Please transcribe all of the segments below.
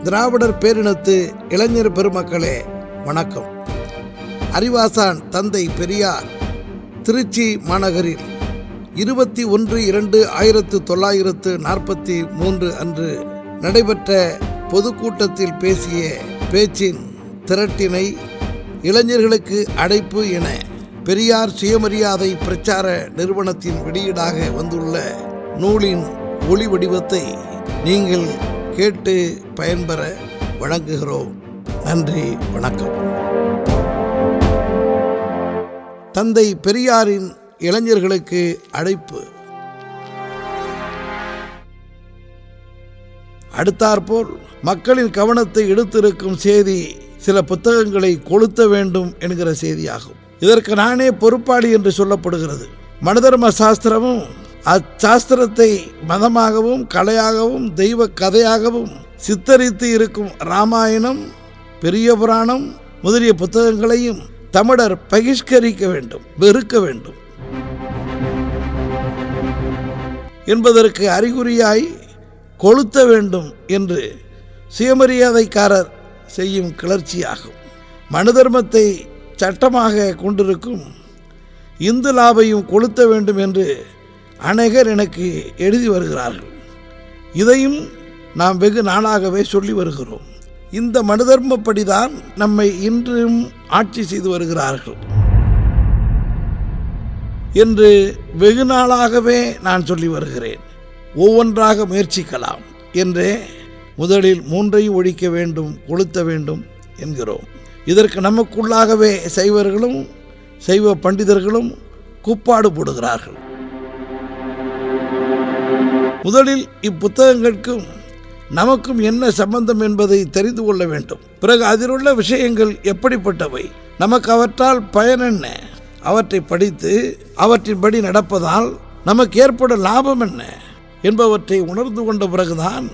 திராவிடர் பேரினத்து இளைஞர் பெருமக்களே வணக்கம். அறிவாசான் தந்தை பெரியார் திருச்சி மாநகரில் 21/2/1943 அன்று நடைபெற்ற பொதுக்கூட்டத்தில் பேசிய பேச்சின் திரட்டினை இளைஞர்களுக்கு அழைப்பு என பெரியார் சுயமரியாதை பிரச்சார நிறுவனத்தின் வெளியீடாக வந்துள்ள நூலின் ஒளி வடிவத்தை நீங்கள் கேட்டு பயன்பெற வழங்குகிறோம். நன்றி, வணக்கம். தந்தை பெரியாரின் இளைஞர்களுக்கு அழைப்பு. அடுத்தாற்போல் மக்களின் கவனத்தை எடுத்திருக்கும் செய்தி சில புத்தகங்களை கொளுத்த வேண்டும் என்கிற செய்தியாகும். இதற்கு நானே பொறுப்பாளி என்று சொல்லப்படுகிறது. மனுதர்ம சாஸ்திரமும் அச்சாஸ்திரத்தை மதமாகவும் கலையாகவும் தெய்வ கதையாகவும் சித்தரித்து இருக்கும் இராமாயணம், பெரிய புராணம் முதலிய புத்தகங்களையும் தமிழர் பகிஷ்கரிக்க வேண்டும், வெறுக்க வேண்டும் என்பதற்கு அறிகுறியாய் கொளுத்த வேண்டும் என்று சுயமரியாதைக்காரர் செய்யும் கிளர்ச்சியாகும். மனுதர்மத்தை சட்டமாக கொண்டிருக்கும் இந்து லாபையும் கொளுத்த வேண்டும் என்று அநேகர் எனக்கு எழுதி வருகிறார்கள். இதையும் நாம் வெகு நாளாகவே சொல்லி வருகிறோம். இந்த மனுதர்மப்படிதான் நம்மை இன்றும் ஆட்சி செய்து வருகிறார்கள் என்று வெகு நாளாகவே நான் சொல்லி வருகிறேன். ஒவ்வொன்றாக முயற்சிக்கலாம் என்றே முதலில் 3ஐயும் ஒழிக்க வேண்டும், கொளுத்த வேண்டும் என்கிறோம். இதற்கு நமக்குள்ளாகவே சைவர்களும் சைவ பண்டிதர்களும் கூப்பாடு போடுகிறார்கள். முதலில் இப்புத்தகங்களுக்கும் நமக்கும் என்ன சம்பந்தம் என்பதை தெரிந்து கொள்ள வேண்டும். பிறகு அதிலுள்ள விஷயங்கள் எப்படிப்பட்டவை, நமக்கு அவற்றால் பயன் என்ன, அவற்றை படித்து அவற்றின்படி நடப்பதால் நமக்கு ஏற்படும் லாபம் என்ன என்பவற்றை உணர்ந்து கொண்ட பிறகுதான்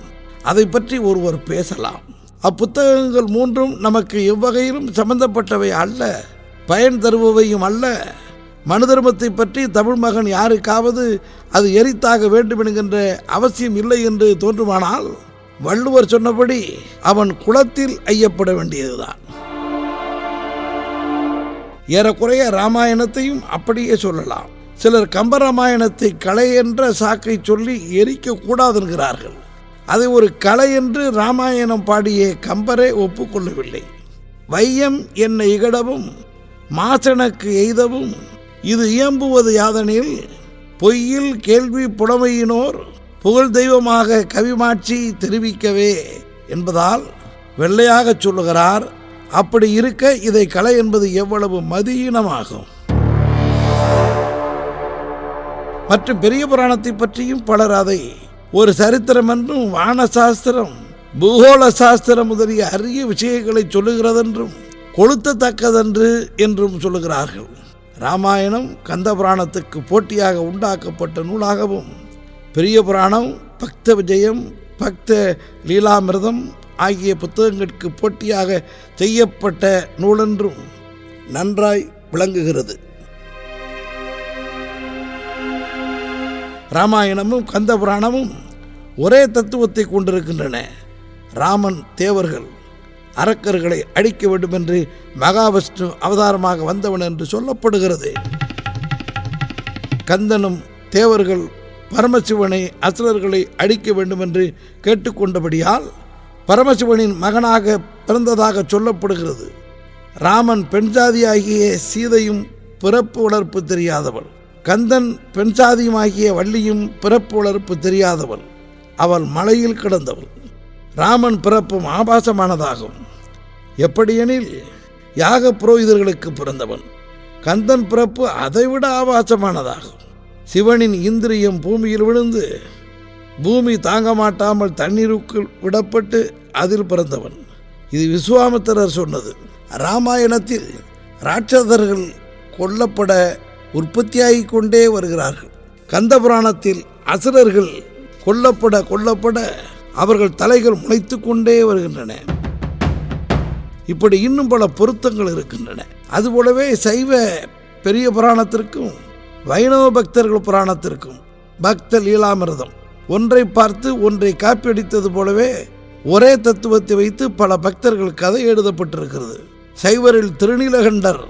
அதை பற்றி ஒருவர் பேசலாம். அப்புத்தகங்கள் 3ம் நமக்கு எவ்வகையிலும் சம்பந்தப்பட்டவை அல்ல, பயன் தருபவையும் அல்ல. மனுதர்மத்தை பற்றி தமிழ் மகன் யாருக்காவது அது எரித்தாக வேண்டும் என்கின்ற அவசியம் இல்லை என்று தோன்றுமானால் வள்ளுவர் சொன்னபடி அவன் குளத்தில் ஐயப்பட வேண்டியதுதான். ஏறக்குறைய இராமாயணத்தையும் அப்படியே சொல்லலாம். சிலர் கம்பராமாயணத்தை கலை என்ற சாக்கை சொல்லி எரிக்க கூடாது என்கிறார்கள். அதை ஒரு கலை என்று இராமாயணம் பாடிய கம்பரே ஒப்புக்கொள்ளவில்லை. வையம் என்னை இகழவும் மாசனக்கு எய்தவும் இது இயம்புவது யாதனில் பொய்யில் கேள்வி புலமையினோர் புகழ் தெய்வமாக கவிமாட்சி தெரிவிக்கவே என்பதால் வெள்ளையாக சொல்லுகிறார். அப்படி இருக்க இதை கலை என்பது எவ்வளவு மதியீனமாகும். மற்றும் பெரிய புராணத்தை பற்றியும் பலர் அதை ஒரு சரித்திரம் என்றும் வானசாஸ்திரம் பூகோள சாஸ்திரம் முதலிய அரிய விஷயங்களை சொல்லுகிறதென்றும் கொளுத்தத்தக்கதென்று என்றும் சொல்லுகிறார்கள். இராமாயணம் கந்த புராணத்துக்கு போட்டியாக உண்டாக்கப்பட்ட நூலாகவும், பெரிய புராணம் பக்த விஜயம், பக்த லீலாமிர்தம் ஆகிய புத்தகங்களுக்கு போட்டியாக செய்யப்பட்ட நூலென்றும் நன்றாய் விளங்குகிறது. இராமாயணமும் கந்த புராணமும் ஒரே தத்துவத்தை கொண்டிருக்கின்றன. ராமன் தேவர்கள் அரக்கர்களை அழிக்க வேண்டும் என்று மகாவிஷ்ணு அவதாரமாக வந்தவன் என்று சொல்லப்படுகிறது. கந்தனும் தேவர்கள் பரமசிவனை அசுரர்களை அழிக்க வேண்டும் என்று கேட்டுக்கொண்டபடியால் பரமசிவனின் மகனாக பிறந்ததாக சொல்லப்படுகிறது. ராமன் பெண்சாதியாகிய சீதையும் பிறப்பு வளர்ப்பு தெரியாதவள், கந்தன் பெண்சாதியுமாகிய வள்ளியும் பிறப்பு வளர்ப்பு தெரியாதவள், அவள் மலையில் கிடந்தவள். ராமன் பிறப்பும் ஆபாசமானதாகும். எப்படியெனில் யாக புரோகிதர்களுக்கு பிறந்தவன். கந்தன் பிறப்பு அதைவிட ஆபாசமானதாகும். சிவனின் இந்திரியம் பூமியில் விழுந்து பூமி தாங்க மாட்டாமல் தண்ணீருக்குள் விடப்பட்டு அதில் பிறந்தவன். இது விஸ்வாமித்திரர் சொன்னது. இராமாயணத்தில் ராட்சதர்கள் கொல்லப்பட உற்பத்தியாகிக் கொண்டே வருகிறார்கள். கந்த புராணத்தில் அசுரர்கள் கொல்லப்பட அவர்கள் தலைகள் முளைத்து கொண்டே வருகின்றன. இப்படி இன்னும் பல பொருத்தங்கள் இருக்கின்றன. அதுபோலவே சைவ பெரிய புராணத்திற்கும் வைணவ பக்தர்கள் புராணத்திற்கும் பக்த லீலாமிர்தம் ஒன்றை பார்த்து ஒன்றை காப்பியடித்தது போலவே ஒரே தத்துவத்தை வைத்து பல பக்தர்கள் கதை எழுதப்பட்டிருக்கிறது. சைவரில் திருநீலகண்டர்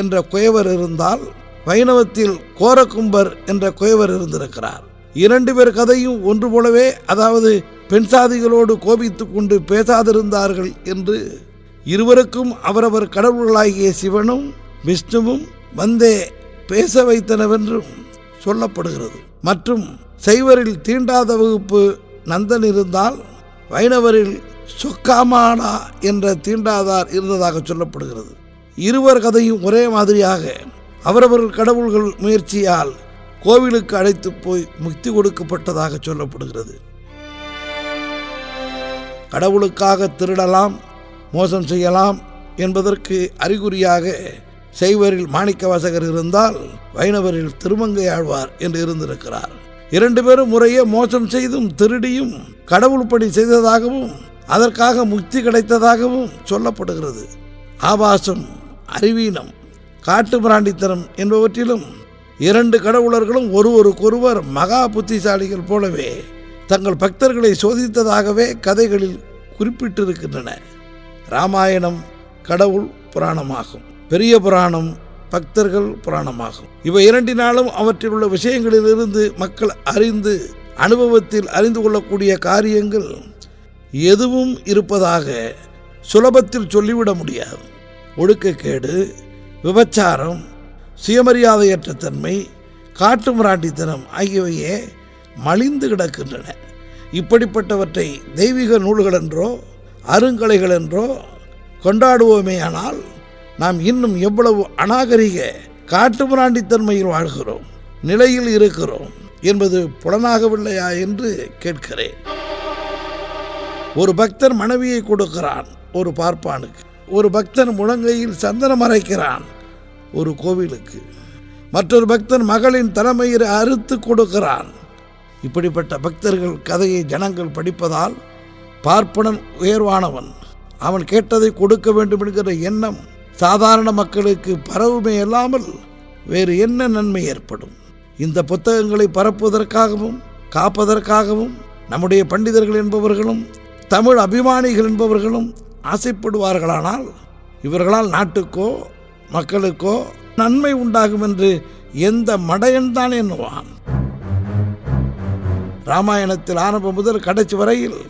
என்ற குயவர் இருந்தால் வைணவத்தில் கோரகும்பர் என்ற குயவர் இருந்திருக்கிறார். 2 பேர் கதையும் ஒன்று போலவே, அதாவது பெண் சாதிகளோடு கோபித்துக் கொண்டு பேசாதிருந்தார்கள் என்று இருவருக்கும் அவரவர் கடவுள்களாகிய சிவனும் விஷ்ணுவும் வந்தே பேச வைத்தனவென்றும் சொல்லப்படுகிறது. மற்றும் சைவரில் தீண்டாத வகுப்பு நந்தன் இருந்தால் வைணவரில் சொக்காமாடா என்ற தீண்டாதார் இருந்ததாக சொல்லப்படுகிறது. இருவர் கதையும் ஒரே மாதிரியாக அவரவர்கள் கடவுள்கள் முயற்சியால் கோவிலுக்கு அழைத்து போய் முக்தி கொடுக்கப்பட்டதாக சொல்லப்படுகிறது. கடவுளுக்காக திருடலாம், மோசம் செய்யலாம் என்பதற்கு அறிகுறியாக சைவரில் மாணிக்கவாசகர் இருந்தால் வைணவரில் திருமங்கையாழ்வார் என்று இருந்திருக்கிறார். 2 பேரும் முறையே மோசம் செய்தும் திருடியும் கடவுள் பணி செய்ததாகவும் அதற்காக முக்தி கிடைத்ததாகவும் சொல்லப்படுகிறது. ஆபாசம், அறிவீனம், காட்டு மிராண்டித்தனம் என்பவற்றிலும் 2 கடவுளர்களும் ஒருவருக்கொருவர் மகா புத்திசாலிகள் போலவே தங்கள் பக்தர்களை சோதித்ததாகவே கதைகளில் குறிப்பிட்டிருக்கின்றன. ராமாயணம் கடவுள் புராணமாகும், பெரிய புராணம் பக்தர்கள் புராணமாகும். இவை 2 அவற்றில் உள்ள விஷயங்களிலிருந்து மக்கள் அறிந்து அனுபவத்தில் அறிந்து கொள்ளக்கூடிய காரியங்கள் எதுவும் இருப்பதாக சுலபத்தில் சொல்லிவிட முடியாது. ஒழுக்கக்கேடு, விபச்சாரம், சுயமரியாதையற்ற தன்மை, காட்டு மிராண்டித்தனம் ஆகியவையே மலிந்து கிடக்கின்றன. இப்படிப்பட்டவற்றை தெய்வீக நூல்கள் என்றோ அருங்கலைகள் என்றோ கொண்டாடுவோமேயானால் நாம் இன்னும் எவ்வளவு அநாகரிக காட்டு மிராண்டித்தன்மையில் வாழ்கிறோம், நிலையில் இருக்கிறோம் என்பது புலனாகவில்லையா என்று கேட்கிறேன். ஒரு பக்தர் மனைவியை கொடுக்கிறான் ஒரு பார்ப்பானுக்கு, ஒரு பக்தன் முழங்கையில் சந்தனம் அரைக்கிறான் ஒரு கோவிலுக்கு, மற்றொரு பக்தன் மகளின் தலைமையை அறுத்து கொடுக்கிறான். இப்படிப்பட்ட பக்தர்கள் கதையை ஜனங்கள் படிப்பதால் பார்ப்பனன் உயர்வானவன், அவன் கேட்டதை கொடுக்க வேண்டும் என்கிற எண்ணம் சாதாரண மக்களுக்கு பரவுமே அல்லாமல் வேறு என்ன நன்மை ஏற்படும்? இந்த புத்தகங்களை பரப்புவதற்காகவும் காப்பதற்காகவும் நம்முடைய பண்டிதர்கள் என்பவர்களும் தமிழ் அபிமானிகள் என்பவர்களும் ஆசைப்படுவார்களானால் இவர்களால் நாட்டுக்கோ மக்களுக்கோ நன்மை உண்டாகும் என்று எந்த மடையன்தான் எண்ணுவான்? ராமாயணத்தில் ஆரம்பம் முதல் கடைசி வரையில்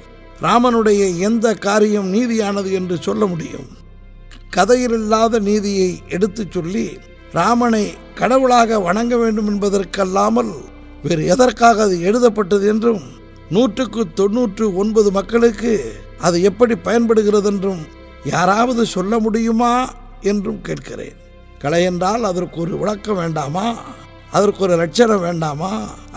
ராமனுடைய எந்த காரியம் நீதியானது என்று சொல்ல முடியும்? கதையில் இல்லாத நீதியை எடுத்து சொல்லி ராமனை கடவுளாக வணங்க வேண்டும் என்பதற்கல்லாமல் வேறு எதற்காக அது எழுதப்பட்டது என்றும் 199 மக்களுக்கு அது எப்படி பயன்படுகிறது என்றும் யாராவது சொல்ல முடியுமா என்றும் கேட்கிறேன். கலை என்றால் அதற்கு ஒரு விளக்கம் வேண்டாமா? அதற்கு ஒரு லட்சணம் வேண்டாமா?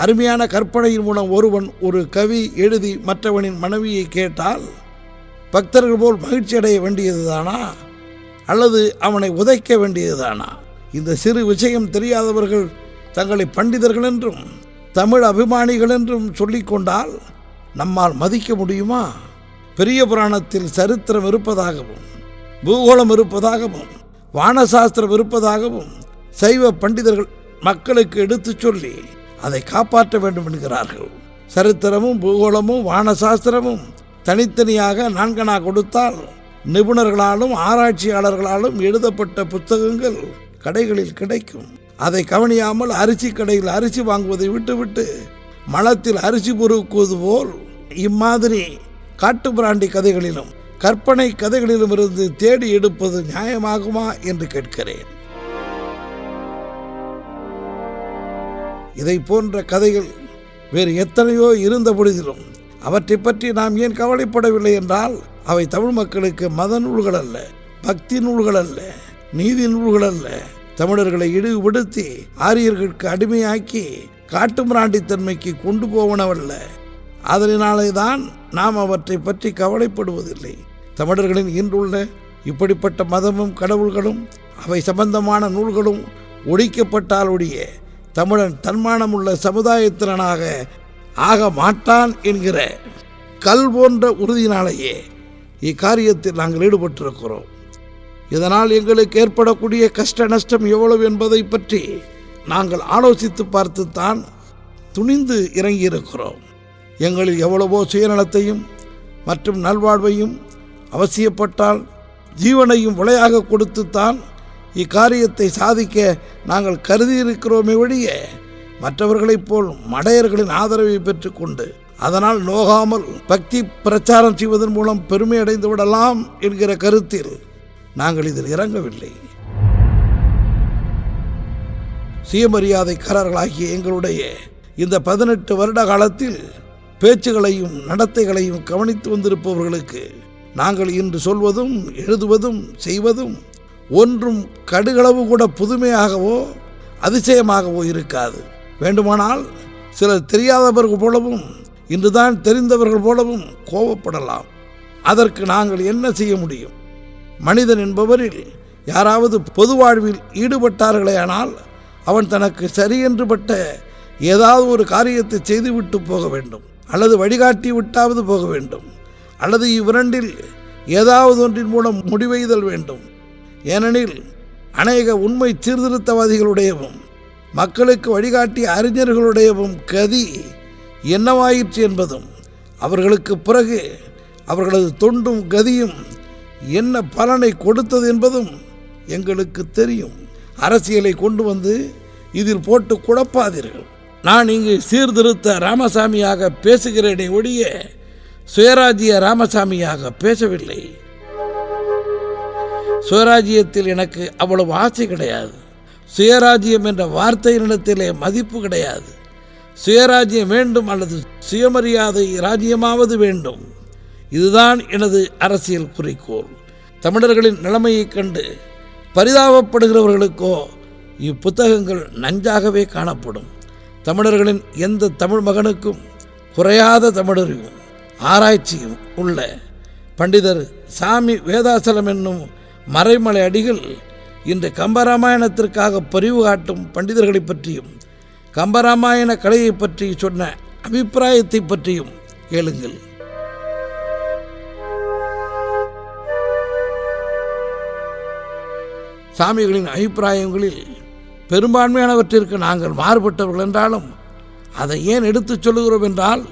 அருமையான கற்பனையின் மூலம் ஒருவன் ஒரு கவி எழுதி மற்றவனின் மனைவியை கேட்டால் பக்தர்கள் போல் மகிழ்ச்சி அடைய வேண்டியதுதானா அல்லது அவனை உதைக்க வேண்டியதுதானா? இந்த சிறு விஷயம் தெரியாதவர்கள் தங்களை பண்டிதர்கள் என்றும் தமிழ் அபிமானிகள் என்றும் சொல்லிக்கொண்டால் நம்மால் மதிக்க முடியுமா? பெரிய புராணத்தில் சரித்திரம் இருப்பதாகவும் பூகோளம் இருப்பதாகவும் வானசாஸ்திரம் இருப்பதாகவும் சைவ பண்டிதர்கள் மக்களுக்கு எடுத்து சொல்லி அதை காப்பாற்ற வேண்டும் என்கிறார்கள். சரித்திரமும் பூகோளமும் வானசாஸ்திரமும் தனித்தனியாக 4 கொடுத்தால் நிபுணர்களாலும் ஆராய்ச்சியாளர்களாலும் எழுதப்பட்ட புத்தகங்கள் கடைகளில் கிடைக்கும். அதை கவனியாமல் அரிசி கடையில் அரிசி வாங்குவதை விட்டுவிட்டு மலத்தில் அரிசி பொறுக்குவது போல் இம்மாதிரி காட்டு பிராண்டி கதைகளிலும் கற்பனை கதைகளிலும் இருந்து தேடி எடுப்பது நியாயமாகுமா என்று கேட்கிறேன். இதை போன்ற கதைகள் வேறு எத்தனையோ இருந்த பொழுதிலும் அவற்றை பற்றி நாம் ஏன் கவலைப்படவில்லை என்றால் அவை தமிழ் மக்களுக்கு மத நூல்கள் அல்ல, பக்தி நூல்கள் அல்ல, நீதி நூல்கள் அல்ல. தமிழர்களை இழிவுபடுத்தி ஆரியர்களுக்கு அடிமையாக்கி காட்டு மிராண்டித்தன்மைக்கு கொண்டு போவனவல்ல. அதனாலே தான் நாம் அவற்றை பற்றி கவலைப்படுவதில்லை. தமிழர்களின் இன்றுள்ள இப்படிப்பட்ட மதமும் கடவுள்களும் அவை சம்பந்தமான நூல்களும் ஒழிக்கப்பட்டால் ஒழிய தமிழன் தன்மானமுள்ள சமுதாயத்தினனாக ஆக மாட்டான் என்கிற கல் போன்ற உறுதியினாலேயே இக்காரியத்தில் நாங்கள் ஈடுபட்டிருக்கிறோம். இதனால் எங்களுக்கு ஏற்படக்கூடிய கஷ்ட நஷ்டம் எவ்வளவு என்பதை பற்றி நாங்கள் ஆலோசித்து பார்த்துத்தான் துணிந்து இறங்கியிருக்கிறோம். எங்களில் எவ்வளவோ சுயநலத்தையும் மற்றும் நல்வாழ்வையும் அவசியப்பட்டால் ஜீவனையும் விலையாக கொடுத்துத்தான் இக்காரியத்தை சாதிக்க நாங்கள் கருதியிருக்கிறோமே ஒழிய மற்றவர்களைப் போல் மடையர்களின் ஆதரவை பெற்றுக்கொண்டு அதனால் நோகாமல் பக்தி பிரச்சாரம் செய்வதன் மூலம் பெருமை அடைந்து விடலாம் என்கிற கருத்தில் நாங்கள் இதில் இறங்கவில்லை. சுயமரியாதைக்காரர்களாகிய எங்களுடைய இந்த 18 வருட காலத்தில் பேச்சுகளையும் நடத்தைகளையும் கவனித்து வந்திருப்பவர்களுக்கு நாங்கள் இன்று சொல்வதும் எழுதுவதும் செய்வதும் ஒன்றும் கடுகளவு கூட புதுமையாகவோ அதிசயமாகவோ இருக்காது. வேண்டுமானால் சிலர் தெரியாதவர்கள் போலவும் இன்றுதான் தெரிந்தவர்கள் போலவும் கோபப்படலாம். அதற்கு நாங்கள் என்ன செய்ய முடியும்? மனிதன் என்பவரில் யாராவது பொது வாழ்வில் ஈடுபட்டார்களேயானால் அவன் தனக்கு சரியென்று பட்ட ஏதாவது ஒரு காரியத்தை செய்துவிட்டு போக வேண்டும், அல்லது வழிகாட்டி விட்டாவது போக வேண்டும், அல்லது இவ்விரண்டில் ஏதாவது ஒன்றின் மூலம் முடிவெய்தல் வேண்டும். ஏனெனில் அநேக உண்மை சீர்திருத்தவாதிகளுடையவும் மக்களுக்கு வழிகாட்டிய அறிஞர்களுடையவும் கதி என்னவாயிற்று என்பதும் அவர்களுக்கு பிறகு அவர்களது தொண்டும் கதியும் என்ன பலனை கொடுத்தது என்பதும் எங்களுக்கு தெரியும். அரசியலை கொண்டு வந்து இதில் போட்டு குழப்பாதீர்கள். நான் இங்கு சீர்திருத்த ராமசாமியாக பேசுகிறேனே ஒழிய சுயராஜ்ய ராமசாமியாக பேசவில்லை. சுயராஜ்யத்தில் எனக்கு அவ்வளவு ஆசை கிடையாது. சுயராஜ்யம் என்ற வார்த்தையினிடத்திலே மதிப்பு கிடையாது. சுயராஜ்யம் வேண்டும் அல்லது சுயமரியாதை ராஜ்யமாவது வேண்டும். இதுதான் எனது அரசியல் குறிக்கோள். தமிழர்களின் நிலைமையைக் கண்டு பரிதாபப்படுகிறவர்களுக்கோ இப்புத்தகங்கள் நஞ்சாகவே காணப்படும். தமிழர்களின் எந்த தமிழ் மகனுக்கும் குறையாத தமிழறிவும் ஆராய்ச்சியும் உள்ள பண்டிதர் சாமி வேதாசலம் என்னும் மறைமலை அடிகள் இன்று கம்பராமாயணத்திற்காக பரிவு காட்டும் பண்டிதர்களை பற்றியும் கம்பராமாயண கலையை பற்றி சொன்ன அபிப்பிராயத்தை பற்றியும் கேளுங்கள். சாமிகளின் அபிப்பிராயங்களில் பெரும்பான்மையானவற்றிற்கு நாங்கள் மாறுபட்டவர்கள் என்றாலும் அதை ஏன் எடுத்துச் சொல்லுகிறோம் என்றால்,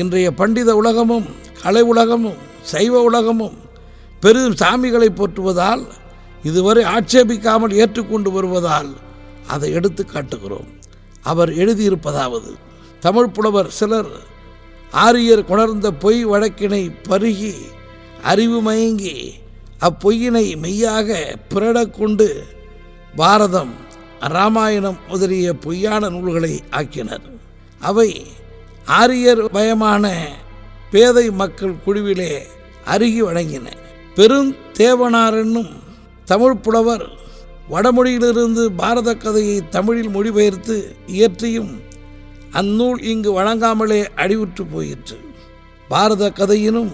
இன்றைய பண்டித உலகமும் கலை உலகமும் சைவ உலகமும் பெரும் சாமிகளை போற்றுவதால், இதுவரை ஆட்சேபிக்காமல் ஏற்றுக்கொண்டு வருவதால் அதை எடுத்து காட்டுகிறோம். அவர் எழுதியிருப்பதாவது: தமிழ் புலவர் சிலர் ஆரியர் கொணர்ந்த பொய் வழக்கினை பருகி அறிவு மயங்கி அப்பொய்யினை மெய்யாக பிறடக் கொண்டு பாரதம் இராமாயணம் முதலிய பொய்யான நூல்களை ஆக்கினர். அவை ஆரியர் பயமான பேதை மக்கள் குழுவிலே அருகி வழங்கின. பெருந்தேவனார் என்னும் தமிழ் புலவர் வடமொழியிலிருந்து பாரத கதையை தமிழில் மொழிபெயர்த்து இயற்றியும் அந்நூல் இங்கு வழங்காமலே அடிவுற்று போயிற்று. பாரத கதையினும்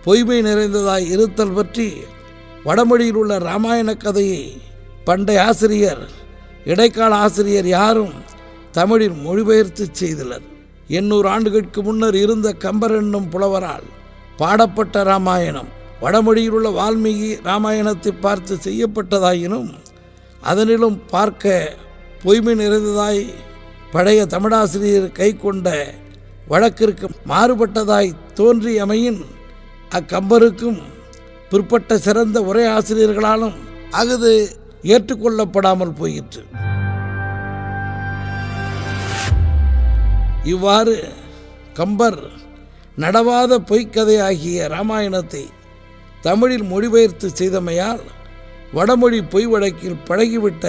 பொய்மை நிறைந்ததாய் இருத்தல் பற்றி வடமொழியில் உள்ள இராமாயண கதையை பண்டைய ஆசிரியர் இடைக்கால ஆசிரியர் யாரும் தமிழில் மொழிபெயர்த்து செய்தனர். 800 ஆண்டுகளுக்கு முன்னர் இருந்த கம்பர் என்னும் புலவரால் பாடப்பட்ட இராமாயணம் வடமொழியில் உள்ள வால்மீகி இராமாயணத்தை பார்த்து செய்யப்பட்டதாயினும் அதனிலும் பார்க்க பொய்மை நிறைந்ததாய் பழைய தமிழாசிரியர் கை கொண்ட வழக்கிற்கு மாறுபட்டதாய் தோன்றியமையின் அக்கம்பருக்கும் பிற்பட்ட சிறந்த உரை ஆசிரியர்களாலும் அகுது ஏற்றுக்கொள்ளப்படாமல் போயிற்று. இவ்வாறு கம்பர் நடவாத பொய்க்கதையாகிய இராமாயணத்தை தமிழில் மொழிபெயர்த்து செய்தமையால் வடமொழி பொய் வழக்கில் பழகிவிட்ட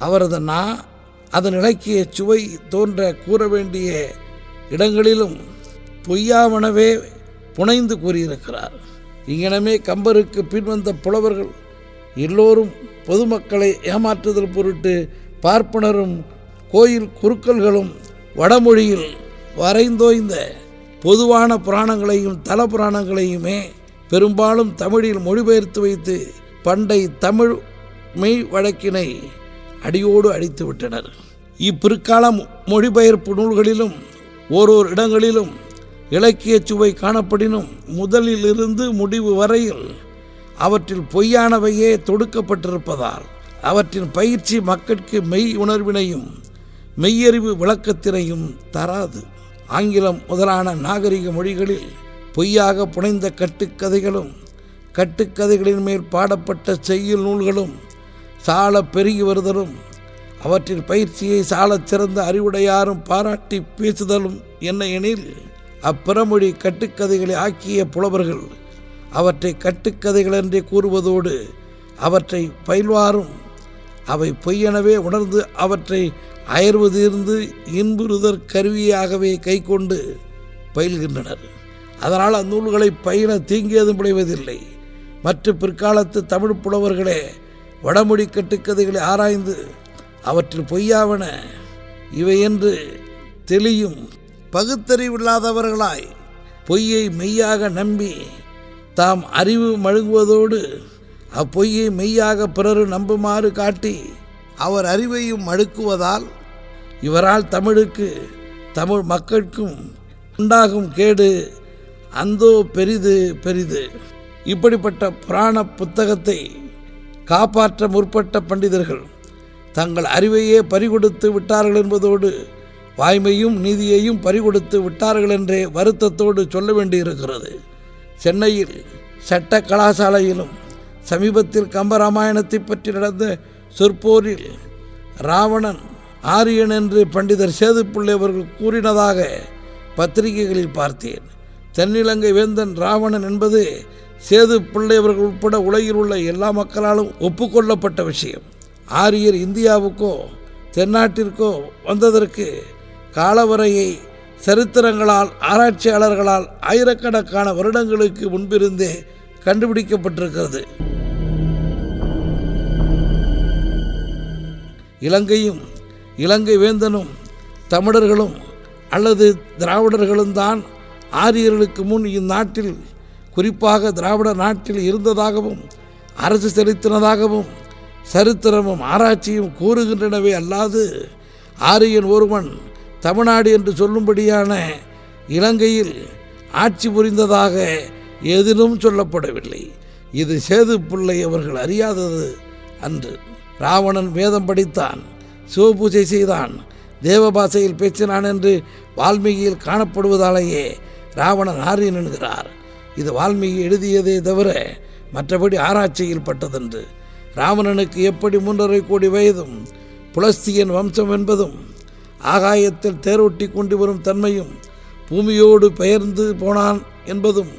அவரது அதன் இலக்கிய சுவை தோன்ற கூற வேண்டிய இடங்களிலும் பொய்யாவனவே புனைந்து கூறியிருக்கிறார். இங்கனமே கம்பருக்கு பின்வந்த புலவர்கள் எல்லோரும் பொதுமக்களை ஏமாற்றுதல் பொருட்டு பார்ப்பனரும் கோயில் குருக்கள்களும் வடமொழியில் வரைந்தோய்ந்த பொதுவான புராணங்களையும் தல புராணங்களையுமே பெரும்பாலும் தமிழில் மொழிபெயர்த்து வைத்து பண்டை தமிழ் மெய் வழக்கினை அடியோடு அடித்து விட்டனர். இப்பிற்கால மொழிபெயர்ப்பு நூல்களிலும் ஓரோர் இடங்களிலும் இலக்கிய சுவை காணப்படினும் முதலிலிருந்து முடிவு வரையில் அவற்றில் பொய்யானவையே தொடுக்கப்பட்டிருப்பதால் அவற்றின் பயிற்சி மக்களுக்கு மெய் உணர்வினையும் மெய்யறிவு விளக்கத்தினையும் தராது. ஆங்கிலம் முதலான நாகரிக மொழிகளில் பொய்யாக புனைந்த கட்டுக்கதைகளும் கட்டுக்கதைகளின் மேல் பாடப்பட்ட செய்யுள் நூல்களும் சால பெருகி வருதலும் அவற்றின் பயிற்சியை சாலச் சிறந்த அறிவுடையாரும் பாராட்டி பேசுதலும் என்ன எனில், அப்பிறமொழி கட்டுக்கதைகளை ஆக்கிய புலவர்கள் அவற்றை கட்டுக்கதைகள் என்றே கூறுவதோடு அவற்றை பயில்வாரும் அவை பொய்யெனவே உணர்ந்து அவற்றை அயர்வு தீர்ந்து இன்புறுதற் கருவியாகவே கை கொண்டு பயில்கின்றனர். அதனால் அந்நூல்களை பயில தீங்கேதும் விளைவதில்லை. மற்ற பிற்காலத்து தமிழ் புலவர்களே வடமொழி கட்டுக்கதைகளை ஆராய்ந்து அவற்றில் பொய்யாவன இவை என்று தெளியும் பகுத்தறிவில்லாதவர்களாய் பொய்யை மெய்யாக நம்பி தாம் அறிவு மழுங்குவதோடு அப்பொய்யை மெய்யாக பிறரு நம்புமாறு காட்டி அவர் அறிவையும் மழுக்குவதால் இவரால் தமிழுக்கு தமிழ் மக்களுக்கும் உண்டாகும் கேடு அந்தோ பெரிது பெரிது. இப்படிப்பட்ட புராண புத்தகத்தை காப்பாற்ற முற்பட்ட பண்டிதர்கள் தங்கள் அறிவையே பறிகொடுத்து விட்டார்கள் என்பதோடு வாய்மையும் நீதியையும் பறிகொடுத்து விட்டார்கள் என்றே வருத்தத்தோடு சொல்ல வேண்டியிருக்கிறது. சென்னையில் சட்ட கலாசாலையிலும் சமீபத்தில் கம்பராமாயணத்தை பற்றி நடந்த சொற்போரில் ராவணன் ஆரியன் என்று பண்டிதர் சேதுப்பிள்ளை அவர்கள் கூறினதாக பத்திரிகைகளில் பார்த்தேன். தென்னிலங்கை வேந்தன் ராவணன் என்பது சேதுப்பிள்ளை அவர்கள் உட்பட உலகில் உள்ள எல்லா மக்களாலும் ஒப்புக்கொள்ளப்பட்ட விஷயம். ஆரியர் இந்தியாவுக்கோ தென்னாட்டிற்கோ வந்ததற்கு காலவரையை சரித்திரங்களால் ஆராய்ச்சியாளர்களால் ஆயிரக்கணக்கான வருடங்களுக்கு முன்பிருந்தே கண்டுபிடிக்கப்பட்டிருக்கிறது. இலங்கையும் இலங்கை வேந்தனும் தமிழர்களும் அல்லது திராவிடர்களும் தான் ஆரியர்களுக்கு முன் இந்நாட்டில் குறிப்பாக திராவிட நாட்டில் இருந்ததாகவும் அரசு செலுத்தினதாகவும் சரித்திரமும் ஆராய்ச்சியும் கூறுகின்றனவே அல்லாது ஆரியன் ஒருவன் தமிழ்நாடு என்று சொல்லும்படியான இலங்கையில் ஆட்சி புரிந்ததாக எதிலும் சொல்லப்படவில்லை. இது சேதுப்பிள்ளை அவர்கள் அறியாதது அன்று. ராவணன் வேதம் படித்தான், சிவபூஜை செய்தான், தேவபாசையில் பேசினான் என்று வால்மீகியில் காணப்படுவதாலேயே ராவணன் ஆரியன் என்கிறார். இது வால்மீகி எழுதியதே தவிர மற்றபடி ஆராய்ச்சியில் பட்டதென்று. ராவணனுக்கு எப்படி 3.5 கோடி வயதும் புலஸ்தியன் வம்சம் என்பதும் ஆகாயத்தில் தேரோட்டி கொண்டு வரும் தன்மையும் பூமியோடு பெயர்ந்து போனான் என்பதும்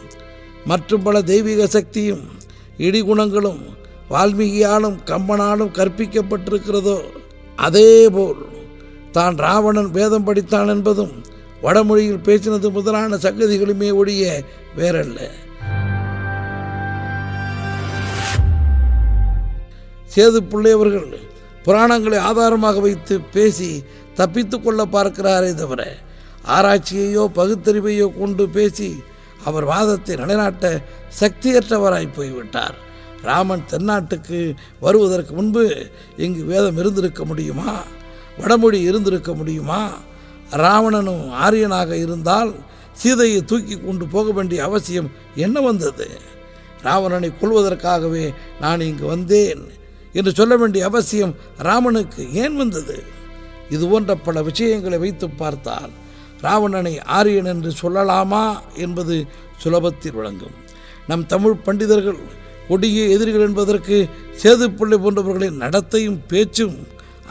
மற்றும் பல தெய்வீக சக்தியும் இடிகுணங்களும் வால்மீகியாலும் கம்பனாலும் கற்பிக்கப்பட்டிருக்கிறதோ அதேபோல் தான் ராவணன் வேதம் படித்தான் என்பதும் வடமொழியில் பேசினது முதலான சங்கதிகளுமே ஒழிய வேறல்ல. சேதுப்பிள்ளை அவர்கள் புராணங்களை ஆதாரமாக வைத்து பேசி தப்பித்து கொள்ள பார்க்கிறாரே தவிர ஆராய்ச்சியையோ பகுத்தறிவையோ கொண்டு பேசி அவர் வாதத்தை நிலைநாட்ட சக்தியற்றவராய் போய்விட்டார். ராமன் தென்னாட்டுக்கு வருவதற்கு முன்பு இங்கு வேதம் இருந்திருக்க முடியுமா? வடமொழி இருந்திருக்க முடியுமா? ராவணனும் ஆரியனாக இருந்தால் சீதையை தூக்கி கொண்டு போக வேண்டிய அவசியம் என்ன வந்தது? ராவணனை கொல்வதற்காகவே நான் இங்கு வந்தேன் என்று சொல்ல வேண்டிய அவசியம் ராமனுக்கு ஏன் வந்தது? இது போன்ற பல விஷயங்களை வைத்து பார்த்தால் ராவணனை ஆரியன் என்று சொல்லலாமா என்பது சுலபத்தில் விளங்கும். நம் தமிழ் பண்டிதர்கள் கொடிய எதிரிகள் என்பதற்கு சேதுப்பிள்ளை போன்றவர்களின் நடத்தையும் பேச்சும்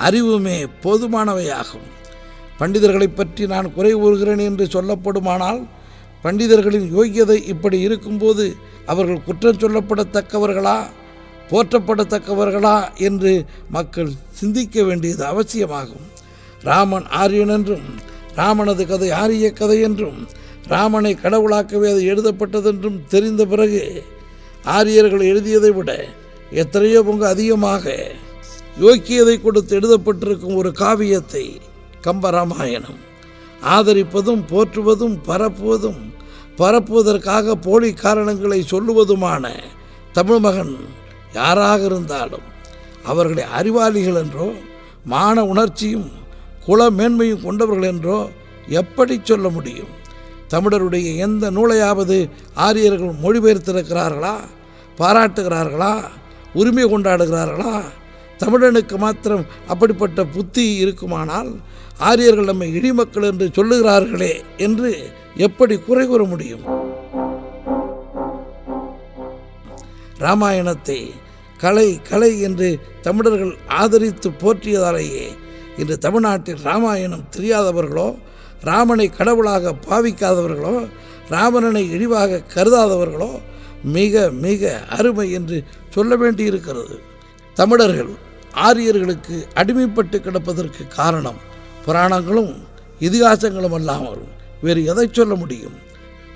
அறிவுமே போதுமானவையாகும். பண்டிதர்களை பற்றி நான் குறை கூறுகிறேன் என்று சொல்லப்படுமானால் பண்டிதர்களின் யோகியதை இப்படி இருக்கும்போது அவர்கள் குற்றம் சொல்லப்படத்தக்கவர்களா போற்றப்படத்தக்கவர்களா என்று மக்கள் சிந்திக்க வேண்டியது அவசியமாகும். ராமன் ஆரியன் என்றும் ராமனது கதை ஆரிய கதை என்றும் ராமனை கடவுளாக்கவே அது எழுதப்பட்டதென்றும் தெரிந்த பிறகு ஆரியர்கள் எழுதியதை விட எத்தனையோ பங்கு அதிகமாக யோக்கியதை கொடுத்து எழுதப்பட்டிருக்கும் ஒரு காவியத்தை கம்பராமாயணம் ஆதரிப்பதும் போற்றுவதும் பரப்புவதற்காக போலி காரணங்களை சொல்லுவதுமான தமிழ் மகன் யாராக இருந்தாலும் அவர்களை அறிவாளிகள் என்றோ மான உணர்ச்சியும் குல மேன்மையும் கொண்டவர்கள் என்றோ எப்படி சொல்ல முடியும்? தமிழருடைய எந்த நூலையாவது ஆரியர்கள் மொழிபெயர்த்திருக்கிறார்களா? பாராட்டுகிறார்களா? உரிமை கொண்டாடுகிறார்களா? தமிழனுக்கு மாத்திரம் அப்படிப்பட்ட புத்தி இருக்குமானால் ஆரியர்கள் நம்மை இடிமக்கள் என்று சொல்லுகிறார்களே என்று எப்படி குறை கூற முடியும்? இராமாயணத்தை கலை கலை என்று தமிழர்கள் ஆதரித்து போற்றியதாலேயே இன்று தமிழ்நாட்டில் இராமாயணம் தெரியாதவர்களோ, ராமனை கடவுளாக பாவிக்காதவர்களோ, ராவணனை இழிவாக கருதாதவர்களோ மிக மிக அருமை என்று சொல்ல வேண்டியிருக்கிறது. தமிழர்கள் ஆரியர்களுக்கு அடிமைப்பட்டு கிடப்பதற்கு காரணம் புராணங்களும் இதிகாசங்களும் அல்லாமல் வேறு எதை சொல்ல முடியும்?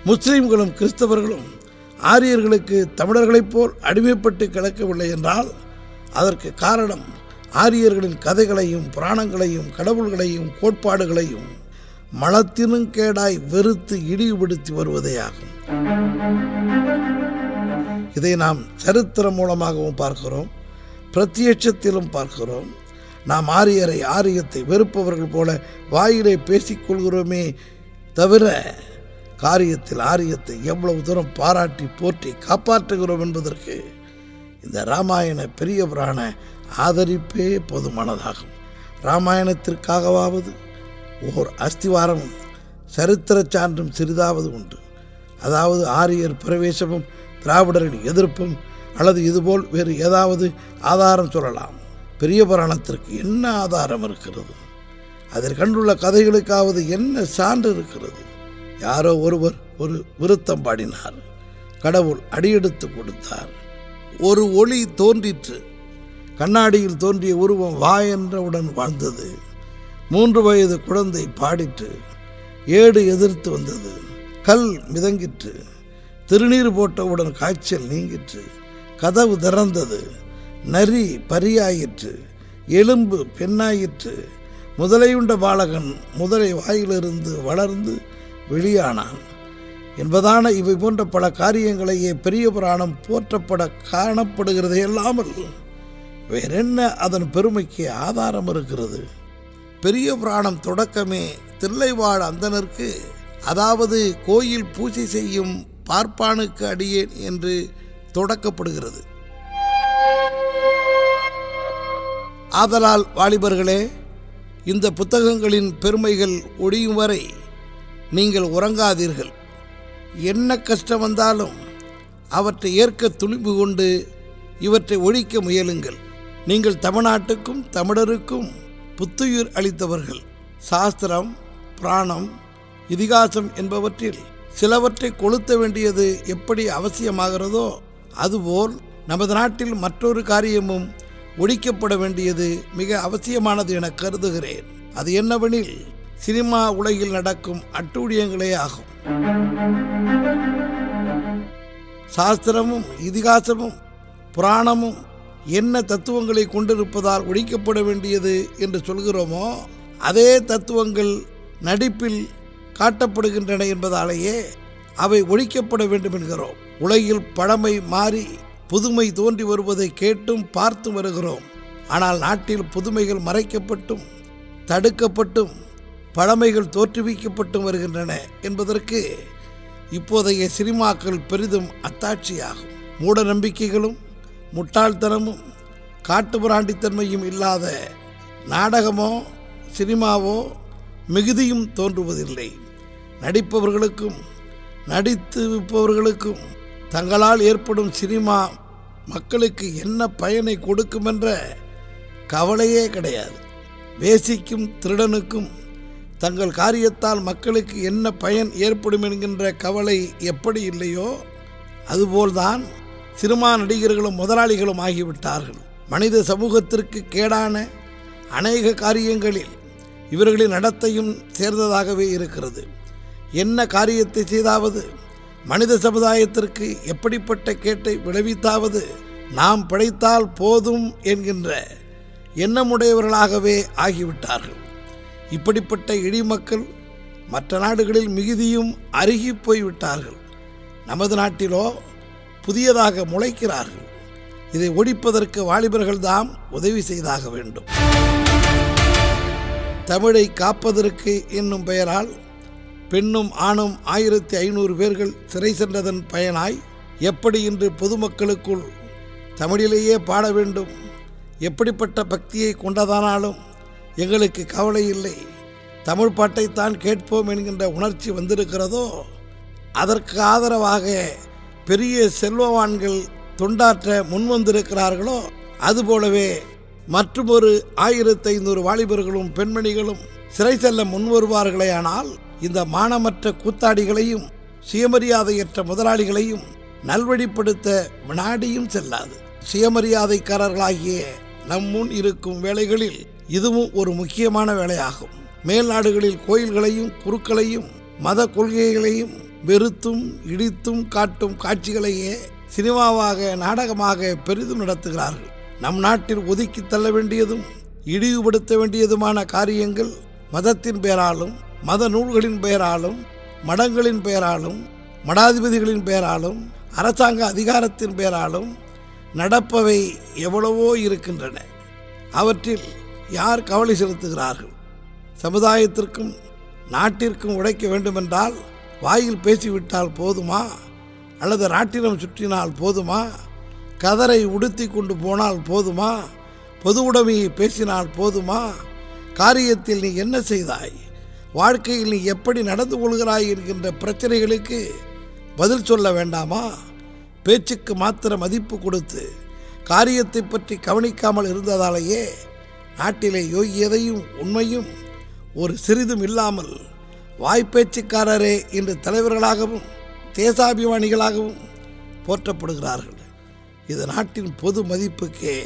முஸ்லீம்களும் கிறிஸ்தவர்களும் ஆரியர்களுக்கு தமிழர்களைப் போல் அடிமைப்பட்டு கிடக்கவில்லை என்றால் அதற்கு காரணம் ஆரியர்களின் கதைகளையும் புராணங்களையும் கடவுள்களையும் கோட்பாடுகளையும் மலத்தினும் கேடாய் வெறுத்து இழிவுபடுத்தி வருவதே ஆகும். இதை நாம் சரித்திரம் மூலமாகவும் பார்க்கிறோம், பிரத்யட்சத்திலும் பார்க்கிறோம். நாம் ஆரியத்தை வெறுப்பவர்கள் போல வாயிலே பேசிக்கொள்கிறோமே தவிர காரியத்தில் ஆரியத்தை எவ்வளவு தூரம் பாராட்டி போற்றி காப்பாற்றுகிறோம் என்பதற்கு இந்த இராமாயண பெரிய புராண ஆதரிப்பே போதுமானதாகும். இராமாயணத்திற்காகவாவது ஓர் அஸ்திவாரமும் சரித்திர சான்றும் சிறிதாவது உண்டு. அதாவது ஆரியர் பிரவேசமும் திராவிடரின் எதிர்ப்பும் அல்லது இதுபோல் வேறு ஏதாவது ஆதாரம் சொல்லலாம். பெரிய புராணத்திற்கு என்ன ஆதாரம் இருக்கிறது? அதில் கண்டுள்ள கதைகளுக்காவது என்ன சான்று இருக்கிறது? யாரோ ஒருவர் ஒரு விருத்தம் பாடினார், கடவுள் அடியெடுத்து கொடுத்தார், ஒரு ஒளி தோன்றிற்று, கண்ணாடியில் தோன்றிய உருவம் வா என்றவுடன் வாழ்ந்தது, 3 வயது குழந்தை பாடிற்று, ஏடு எதிர்த்து வந்தது, கல் மிதங்கிற்று, திருநீர் போட்டவுடன் காய்ச்சல் நீங்கிற்று, கதவு திறந்தது, நரி பரியாயிற்று, எலும்பு பெண்ணாயிற்று, முதலையுண்ட பாலகன் முதலை வாயிலிருந்து வளர்ந்து வெளியானான் என்பதான இவை போன்ற பல காரியங்களையே பெரிய புராணம் போற்றப்பட காணப்படுகிறது. இல்லாமல் வேறென்ன அதன் பெருமைக்கு ஆதாரம் இருக்கிறது? பெரிய புராணம் தொடக்கமே தில்லைவாழ் அந்தனருக்கு, அதாவது கோயில் பூஜை செய்யும் பார்ப்பானுக்கு அடியேன் என்று தொடக்கப்படுகிறது. ஆதலால் வாலிபர்களே, இந்த புத்தகங்களின் பெருமைகள் ஒழியும் வரை நீங்கள் உறங்காதீர்கள். என்ன கஷ்டம் வந்தாலும் அவற்றை ஏற்க துணிவு கொண்டு இவற்றை ஒழிக்க முயலுங்கள். நீங்கள் தமிழ்நாட்டுக்கும் தமிழருக்கும் புத்துயிர் அளித்தவர்கள். சாஸ்திரம், புராணம், இதிகாசம் என்பவற்றில் சிலவற்றை கொளுத்த வேண்டியது எப்படி அவசியமாகிறதோ அதுபோல் நமது நாட்டில் மற்றொரு காரியமும் ஒழிக்கப்பட வேண்டியது மிக அவசியமானது என கருதுகிறேன். அது என்னவெனில் சினிமா உலகில் நடக்கும் அட்டூழியங்களே ஆகும். சாஸ்திரமும் இதிகாசமும் புராணமும் என்ன தத்துவங்களை கொண்டிருப்பதால் ஒழிக்கப்பட வேண்டியது என்று சொல்கிறோமோ அதே தத்துவங்கள் நடிப்பில் காட்டப்படுகின்றன என்பதாலேயே அவை ஒழிக்கப்பட வேண்டும் என்கிறோம். உலகில் பழமை மாறி புதுமை தோன்றி வருவதை கேட்டும் பார்த்து வருகிறோம். ஆனால் நாட்டில் புதுமைகள் மறைக்கப்பட்டும் தடுக்கப்பட்டும் பழமைகள் தோற்றுவிக்கப்பட்டும் வருகின்றன என்பதற்கு இப்போதைய சினிமாக்கள் பெரிதும் அத்தாட்சியாகும். மூட நம்பிக்கைகளும் முட்டாள்தனமும் காட்டுமிராண்டித்தன்மையும் இல்லாத நாடகமோ சினிமாவோ மிகுதியும் தோன்றுவதில்லை. நடிப்பவர்களுக்கும் நடித்து விற்பவர்களுக்கும் தங்களால் ஏற்படும் சினிமா மக்களுக்கு என்ன பயனை கொடுக்கும் என்ற கவலையே கிடையாது. வேசிக்கும் திருடனுக்கும் தங்கள் காரியத்தால் மக்களுக்கு என்ன பயன் ஏற்படும் என்கின்ற கவலை எப்படி இல்லையோ அதுபோல்தான் சினிமா நடிகர்களும் முதலாளிகளும் ஆகிவிட்டார்கள். மனித சமூகத்திற்கு கேடான அநேக காரியங்களில் இவர்களின் நடத்தையும் சேர்ந்ததாகவே இருக்கிறது. என்ன காரியத்தை செய்தாவது மனித சமுதாயத்திற்கு எப்படிப்பட்ட கேட்டை விளைவித்தாவது நாம் பிழைத்தால் போதும் என்கின்ற எண்ணமுடையவர்களாகவே ஆகிவிட்டார்கள். இப்படிப்பட்ட இடிமக்கள் மற்ற நாடுகளில் மிகுதியும் அருகி போய்விட்டார்கள். நமது நாட்டிலோ புதியதாக முளைக்கிறார்கள். இதை ஒழிப்பதற்கு வாலிபர்கள்தாம் உதவி செய்தாக வேண்டும். தமிழை காப்பதற்கு என்னும் பெயரால் பெண்ணும் ஆணும் 1500 பேர்கள் சிறை சென்றதன் பயனாய் எப்படி இன்று பொதுமக்களுக்குள் தமிழிலேயே பாட வேண்டும், எப்படிப்பட்ட பக்தியை கொண்டதானாலும் எங்களுக்கு கவலை இல்லை, தமிழ் பாட்டைத்தான் கேட்போம் என்கின்ற உணர்ச்சி வந்திருக்கிறதோ அதற்கு ஆதரவாக பெரிய செல்வவான்கள் தொண்டாற்ற முன்வந்திருக்கிறார்களோ அதுபோலவே மற்றுமொரு 1500 வாலிபர்களும் பெண்மணிகளும் சிறை செல்ல முன்வருவார்களேயானால் இந்த மானமற்ற கூத்தாடிகளையும் சுயமரியாதையற்ற முதலாளிகளையும் நல்வழிப்படுத்த வினாடியும் செல்லாது. சுயமரியாதைக்காரர்களாகிய நம் முன் இருக்கும் வேலைகளில் இதுவும் ஒரு முக்கியமான வேலையாகும். மேல்நாடுகளில் கோயில்களையும் குருக்களையும் மத கொள்கைகளையும் வெறுத்தும் இடித்தும் காட்டும் காட்சிகளையே சினிமாவாக நாடகமாக பெரிதும் நடத்துகிறார்கள். நம் நாட்டில் ஒதுக்கி தள்ள வேண்டியதும் இழிவுபடுத்த வேண்டியதுமான காரியங்கள் மதத்தின் பெயராலும் மத நூல்களின் பெயராலும் மடங்களின் பெயராலும் மடாதிபதிகளின் பெயராலும் அரசாங்க அதிகாரத்தின் பெயராலும் நடப்பவை எவ்வளவோ இருக்கின்றன. அவற்றில் யார் கவலை செலுத்துகிறார்கள்? சமுதாயத்திற்கும் நாட்டிற்கும் உழைக்க வேண்டுமென்றால் வாயில் பேசிவிட்டால் போதுமா? அல்லது ராட்டினம் சுற்றினால் போதுமா? கதரை உடுத்தி கொண்டு போனால் போதுமா? பொது உடைமையை பேசினால் போதுமா? காரியத்தில் நீ என்ன செய்தாய், வாழ்க்கையில் நீ எப்படி நடந்து கொள்கிறாய் என்கின்ற பிரச்சனைகளுக்கு பதில் சொல்ல வேண்டாமா? பேச்சுக்கு மாத்திர மதிப்பு கொடுத்து காரியத்தை பற்றி கவனிக்காமல் இருந்ததாலேயே நாட்டிலே யோகியதையும் உண்மையும் ஒரு சிறிதும் இல்லாமல் வாய்ப்பேச்சுக்காரரே இன்று தலைவர்களாகவும் தேசாபிமானிகளாகவும் போற்றப்படுகிறார்கள். இது நாட்டின் பொது மதிப்புக்கே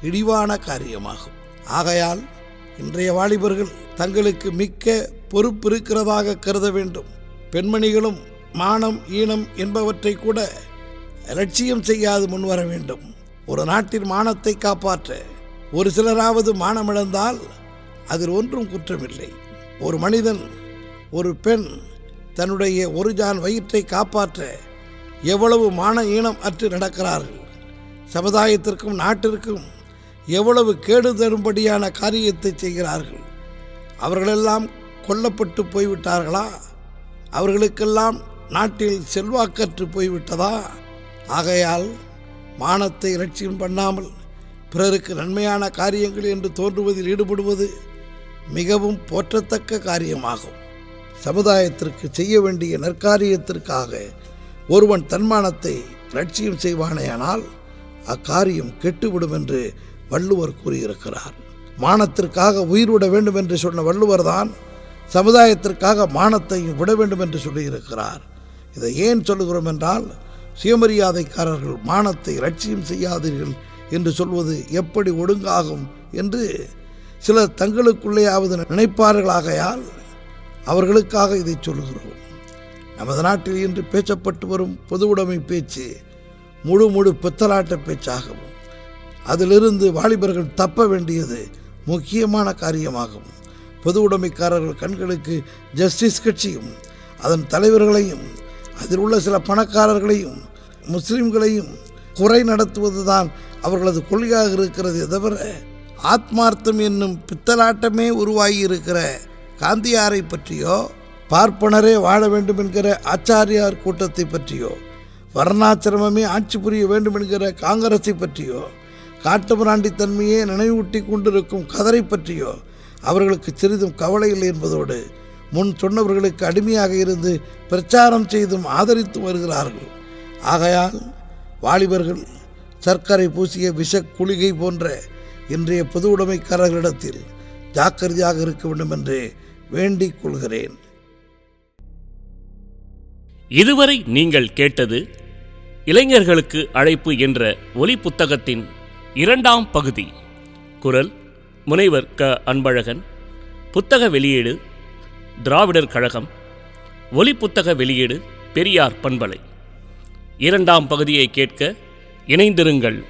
இழிவான காரியமாகும். ஆகையால் இன்றைய வாலிபர்கள் தங்களுக்கு மிக்க பொறுப்பு இருக்கிறதாக கருத வேண்டும். பெண்மணிகளும் மானம் ஈனம் என்பவற்றை கூட லட்சியம் செய்யாது முன்வர வேண்டும். ஒரு நாட்டின் மானத்தை காப்பாற்ற ஒரு சிலராவது மானமிழந்தால் அதில் ஒன்றும் குற்றமில்லை. ஒரு மனிதன் ஒரு பெண் தன்னுடைய ஒரு ஜான் வயிற்றை காப்பாற்ற எவ்வளவு மான ஈனம் அற்று நடக்கிறார்கள். சமுதாயத்திற்கும் நாட்டிற்கும் எவ்வளவு கேடு தரும்படியான காரியத்தை செய்கிறார்கள். அவர்களெல்லாம் கொல்லப்பட்டு போய்விட்டார்களா? அவர்களுக்கெல்லாம் நாட்டில் செல்வாக்கற்று போய்விட்டதா? ஆகையால் மானத்தை லட்சியம் பண்ணாமல் பிறருக்கு நன்மையான காரியங்கள் என்று தோன்றுவதில் ஈடுபடுவது மிகவும் போற்றத்தக்க காரியமாகும். சமுதாயத்திற்கு செய்ய வேண்டிய நற்காரியத்திற்காக ஒருவன் தன்மானத்தை லட்சியம் செய்வானேயானால் அக்காரியம் கெட்டுவிடும் என்று வள்ளுவர் கூறியிருக்கிறார். மானத்திற்காக உயிர் விட வேண்டும் என்று சொன்ன வள்ளுவர் தான் சமுதாயத்திற்காக மானத்தையும் விட வேண்டும் என்று சொல்லியிருக்கிறார். இதை ஏன் சொல்லுகிறோம் என்றால், சுயமரியாதைக்காரர்கள் மானத்தை லட்சியம் செய்யாதீர்கள் என்று சொல்வது எப்படி ஒழுங்காகும் என்று சிலர் தங்களுக்குள்ளேயாவது நினைப்பார்களாகையால் அவர்களுக்காக இதை சொல்லுகிறோம். நமது நாட்டில் இன்று பேசப்பட்டு வரும் பொது உடைமை பேச்சு முழு பித்தலாட்ட பேச்சாகவும் அதிலிருந்து வாலிபர்கள் தப்ப வேண்டியது முக்கியமான காரியமாகும். பொது உடைமைக்காரர்கள் கண்களுக்கு ஜஸ்டிஸ் கட்சியும் அதன் தலைவர்களையும் அதில் உள்ள சில பணக்காரர்களையும் முஸ்லிம்களையும் குறை நடத்துவதுதான் அவர்களது கொள்கையாக இருக்கிறது. தவிர ஆத்மார்த்தம் என்னும் பித்தலாட்டமே உருவாகி இருக்கிற காந்தியாரை பற்றியோ, பார்ப்பனரே வாழ வேண்டும் என்கிற ஆச்சாரியார் கூட்டத்தை பற்றியோ, வர்ணாசிரமமே ஆட்சி புரிய வேண்டும் என்கிற காங்கிரஸை பற்றியோ, காட்டுமிராண்டித்தன்மையே நினைவூட்டி கொண்டிருக்கும் கதரை பற்றியோ அவர்களுக்கு சிறிதும் கவலை இல்லை என்பதோடு முன் சொன்னவர்களுக்கு அடிமையாக இருந்து பிரச்சாரம் செய்தும் ஆதரித்து வருகிறார்கள். ஆகையால் வாலிபர்கள் சர்க்கரை பூசிய விஷ குளிகை போன்ற இன்றைய பொது உடைமைக்காரர்களிடத்தில் ஜாக்கிரதையாக இருக்க வேண்டும் என்று வேண்டிக் கொள்கிறேன். இதுவரை நீங்கள் கேட்டது இளைஞர்களுக்கு அழைப்பு என்ற ஒலி புத்தகத்தின் 2ஆம் பகுதி. குரல் முனைவர் க. அன்பழகன். புத்தக வெளியீடு திராவிடர் கழகம். ஒலி புத்தக வெளியீடு பெரியார் பண்பலை. 2ஆம் பகுதியை கேட்க இணைந்திருங்கள்.